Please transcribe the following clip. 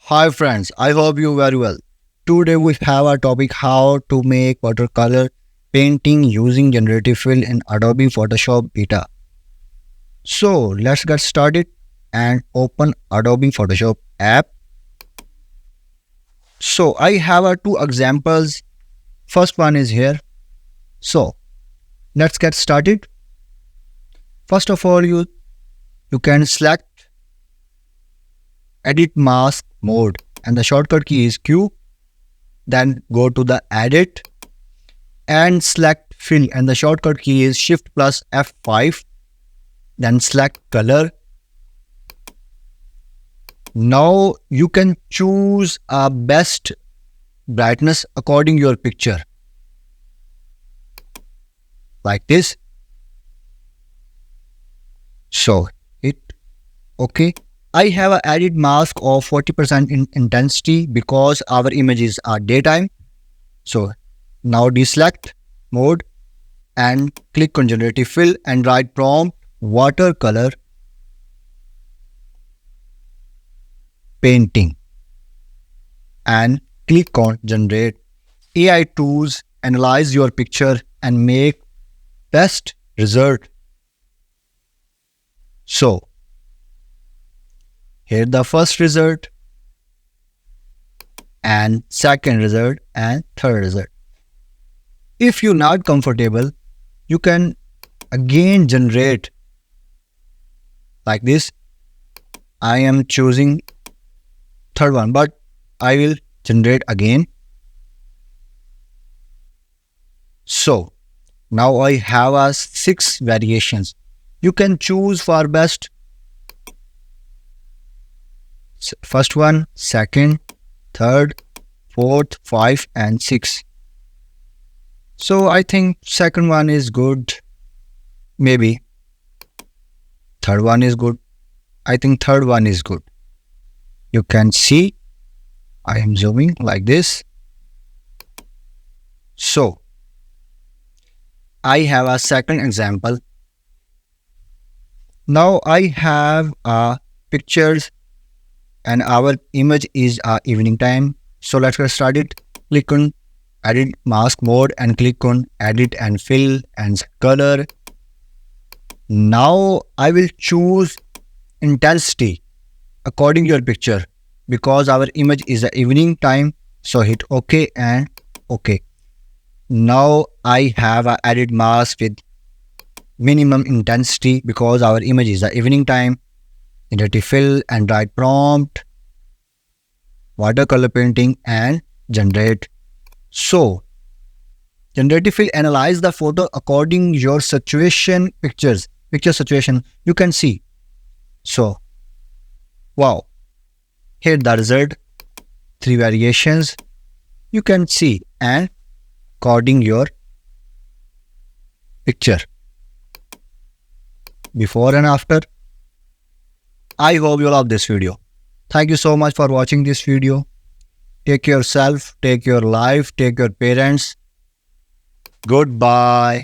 Hi friends, I hope you very well. Today we have a topic how to make watercolor painting using generative fill in Adobe Photoshop Beta. So let's get started and open Adobe Photoshop app. So I have two examples. First one is here. So let's get started. First of all, you can select edit mask mode and the shortcut key is Q. Then go to the edit and select fill and the shortcut key is shift plus F5. Then select color. Now you can choose a best brightness according your picture like this. So hit OK. I have a added mask of 40% in intensity because our images are daytime. So now deselect mode and click on generative fill and write prompt watercolor painting and click on generate. AI tools analyze your picture and make best result. So here the first result and second result and third result. If you're not comfortable, you can again generate like this. I am choosing third one, but I will generate again. So now I have 6 variations. You can choose for best. First one, second, third, fourth, 5 and 6. So I think second one is good. Maybe third one is good. I think third one is good. You can see I am zooming like this. So I have a second example. Now I have pictures and our image is evening time. So let's get started. Click on edit mask mode and click on edit and fill and color. Now I will choose intensity according to your picture because our image is evening time. So hit OK and OK. Now I have a edit mask with minimum intensity because our image is evening time. Generative fill and write prompt watercolor painting and generate. So generative fill analyze the photo according your situation picture situation you can see. So wow, here the result, 3 variations you can see and according your picture before and after. I hope you love this video. Thank you so much for watching this video. Take care yourself, take your life, take your parents. Goodbye.